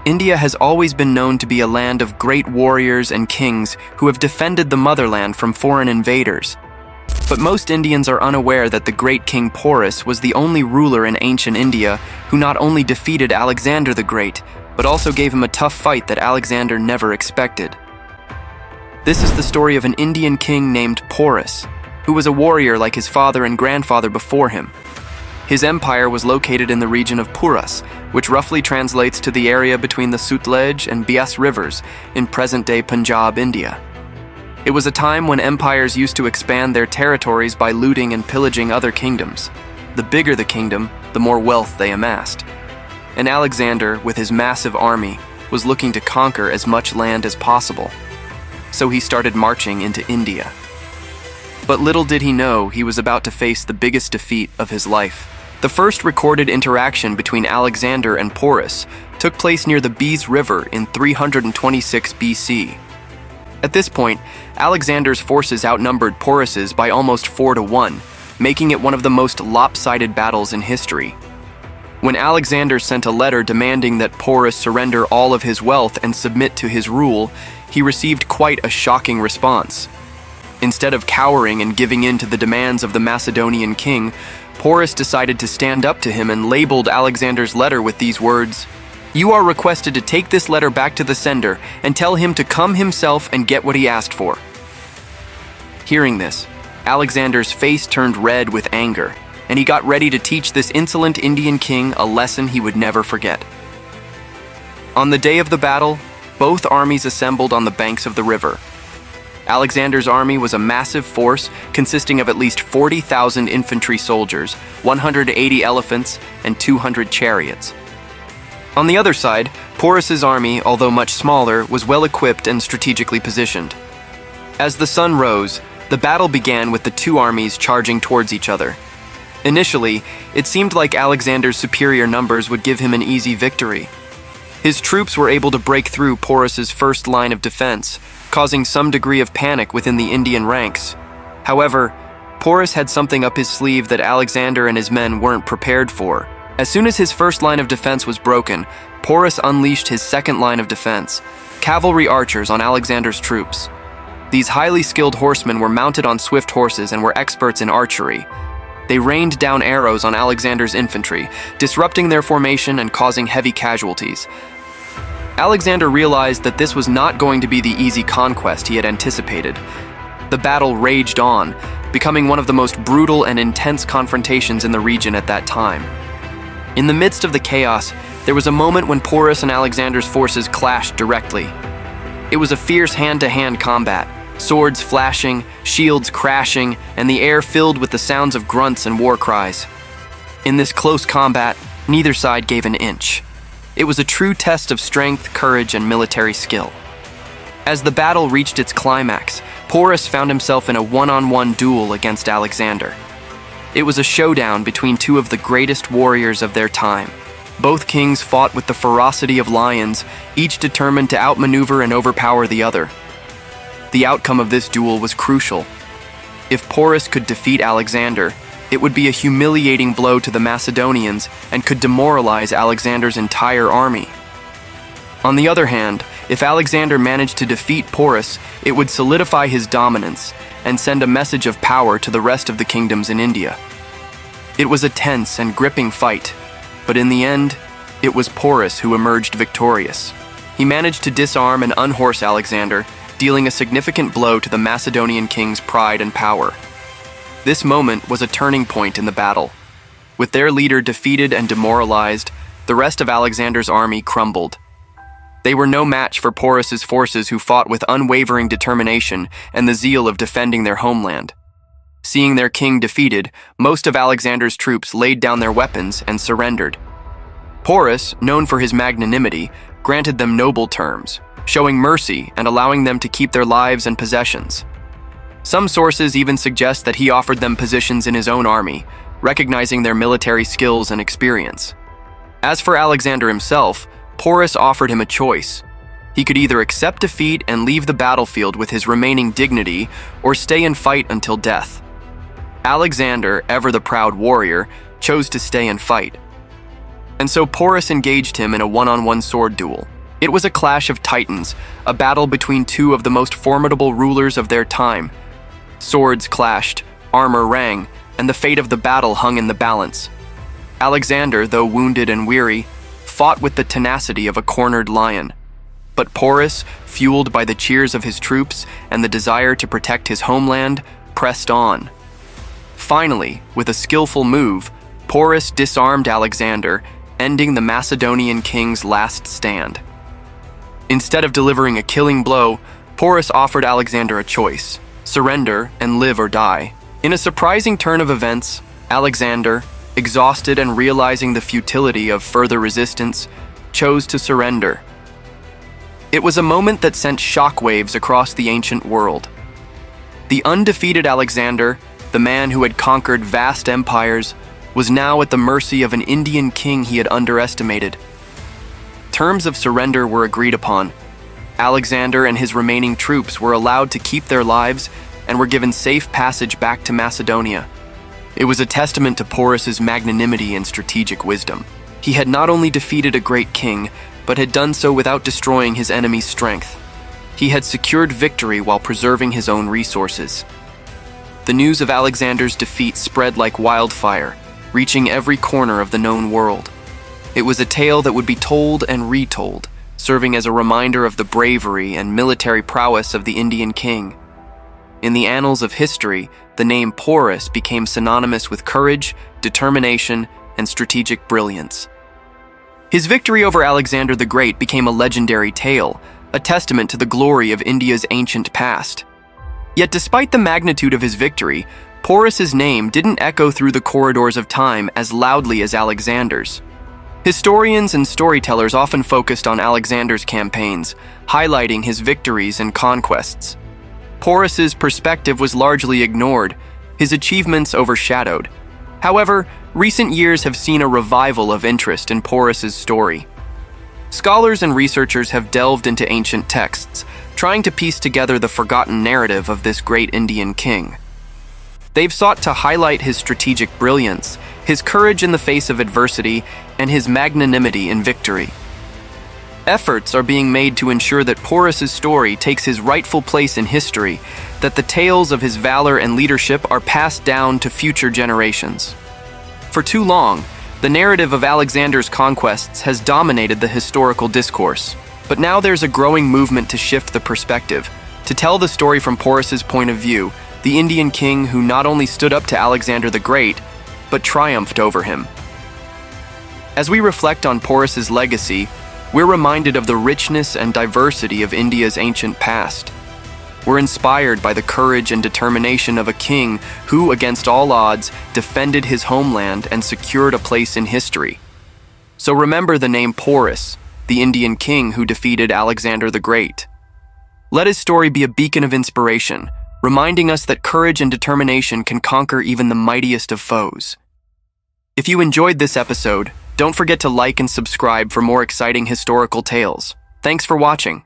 India has always been known to be a land of great warriors and kings who have defended the motherland from foreign invaders. But most Indians are unaware that the great King Porus was the only ruler in ancient India who not only defeated Alexander the Great, but also gave him a tough fight that Alexander never expected. This is the story of an Indian king named Porus, who was a warrior like his father and grandfather before him. His empire was located in the region of Purus, which roughly translates to the area between the Sutlej and Bias rivers in present-day Punjab, India. It was a time when empires used to expand their territories by looting and pillaging other kingdoms. The bigger the kingdom, the more wealth they amassed. And Alexander, with his massive army, was looking to conquer as much land as possible. So he started marching into India. But little did he know he was about to face the biggest defeat of his life. The first recorded interaction between Alexander and Porus took place near the Bias River in 326 BC. At this point, Alexander's forces outnumbered Porus's by almost 4-1, making it one of the most lopsided battles in history. When Alexander sent a letter demanding that Porus surrender all of his wealth and submit to his rule, he received quite a shocking response. Instead of cowering and giving in to the demands of the Macedonian king, Porus decided to stand up to him and labeled Alexander's letter with these words, "You are requested to take this letter back to the sender and tell him to come himself and get what he asked for." Hearing this, Alexander's face turned red with anger, and he got ready to teach this insolent Indian king a lesson he would never forget. On the day of the battle, both armies assembled on the banks of the river. Alexander's army was a massive force consisting of at least 40,000 infantry soldiers, 180 elephants, and 200 chariots. On the other side, Porus's army, although much smaller, was well equipped and strategically positioned. As the sun rose, the battle began with the two armies charging towards each other. Initially, it seemed like Alexander's superior numbers would give him an easy victory. His troops were able to break through Porus's first line of defense, causing some degree of panic within the Indian ranks. However, Porus had something up his sleeve that Alexander and his men weren't prepared for. As soon as his first line of defense was broken, Porus unleashed his second line of defense, cavalry archers on Alexander's troops. These highly skilled horsemen were mounted on swift horses and were experts in archery. They rained down arrows on Alexander's infantry, disrupting their formation and causing heavy casualties. Alexander realized that this was not going to be the easy conquest he had anticipated. The battle raged on, becoming one of the most brutal and intense confrontations in the region at that time. In the midst of the chaos, there was a moment when Porus and Alexander's forces clashed directly. It was a fierce hand-to-hand combat, swords flashing, shields crashing, and the air filled with the sounds of grunts and war cries. In this close combat, neither side gave an inch. It was a true test of strength, courage, and military skill. As the battle reached its climax, Porus found himself in a one-on-one duel against Alexander. It was a showdown between two of the greatest warriors of their time. Both kings fought with the ferocity of lions, each determined to outmaneuver and overpower the other. The outcome of this duel was crucial. If Porus could defeat Alexander, it would be a humiliating blow to the Macedonians and could demoralize Alexander's entire army. On the other hand, if Alexander managed to defeat Porus, it would solidify his dominance and send a message of power to the rest of the kingdoms in India. It was a tense and gripping fight, but in the end, it was Porus who emerged victorious. He managed to disarm and unhorse Alexander, dealing a significant blow to the Macedonian king's pride and power. This moment was a turning point in the battle. With their leader defeated and demoralized, the rest of Alexander's army crumbled. They were no match for Porus's forces, who fought with unwavering determination and the zeal of defending their homeland. Seeing their king defeated, most of Alexander's troops laid down their weapons and surrendered. Porus, known for his magnanimity, granted them noble terms, showing mercy and allowing them to keep their lives and possessions. Some sources even suggest that he offered them positions in his own army, recognizing their military skills and experience. As for Alexander himself, Porus offered him a choice. He could either accept defeat and leave the battlefield with his remaining dignity, or stay and fight until death. Alexander, ever the proud warrior, chose to stay and fight. and so Porus engaged him in a one-on-one sword duel. It was a clash of titans, a battle between two of the most formidable rulers of their time. Swords clashed, armor rang, and the fate of the battle hung in the balance. Alexander, though wounded and weary, fought with the tenacity of a cornered lion. But Porus, fueled by the cheers of his troops and the desire to protect his homeland, pressed on. Finally, with a skillful move, Porus disarmed Alexander, ending the Macedonian king's last stand. Instead of delivering a killing blow, Porus offered Alexander a choice: surrender and live or die. In a surprising turn of events, Alexander, exhausted and realizing the futility of further resistance, chose to surrender. It was a moment that sent shockwaves across the ancient world. The undefeated Alexander, the man who had conquered vast empires, was now at the mercy of an Indian king he had underestimated. Terms of surrender were agreed upon. Alexander and his remaining troops were allowed to keep their lives and were given safe passage back to Macedonia. It was a testament to Porus's magnanimity and strategic wisdom. He had not only defeated a great king, but had done so without destroying his enemy's strength. He had secured victory while preserving his own resources. The news of Alexander's defeat spread like wildfire, reaching every corner of the known world. It was a tale that would be told and retold, serving as a reminder of the bravery and military prowess of the Indian king. In the annals of history, the name Porus became synonymous with courage, determination, and strategic brilliance. His victory over Alexander the Great became a legendary tale, a testament to the glory of India's ancient past. Yet despite the magnitude of his victory, Porus's name didn't echo through the corridors of time as loudly as Alexander's. Historians and storytellers often focused on Alexander's campaigns, highlighting his victories and conquests. Porus's perspective was largely ignored, his achievements overshadowed. However, recent years have seen a revival of interest in Porus's story. Scholars and researchers have delved into ancient texts, trying to piece together the forgotten narrative of this great Indian king. They've sought to highlight his strategic brilliance, his courage in the face of adversity, and his magnanimity in victory. Efforts are being made to ensure that Porus's story takes his rightful place in history, that the tales of his valor and leadership are passed down to future generations. For too long, the narrative of Alexander's conquests has dominated the historical discourse, but now there's a growing movement to shift the perspective, to tell the story from Porus's point of view, the Indian king who not only stood up to Alexander the Great, but triumphed over him. As we reflect on Porus's legacy, we're reminded of the richness and diversity of India's ancient past. We're inspired by the courage and determination of a king who, against all odds, defended his homeland and secured a place in history. So remember the name Porus, the Indian king who defeated Alexander the Great. Let his story be a beacon of inspiration, reminding us that courage and determination can conquer even the mightiest of foes. If you enjoyed this episode, don't forget to like and subscribe for more exciting historical tales. Thanks for watching.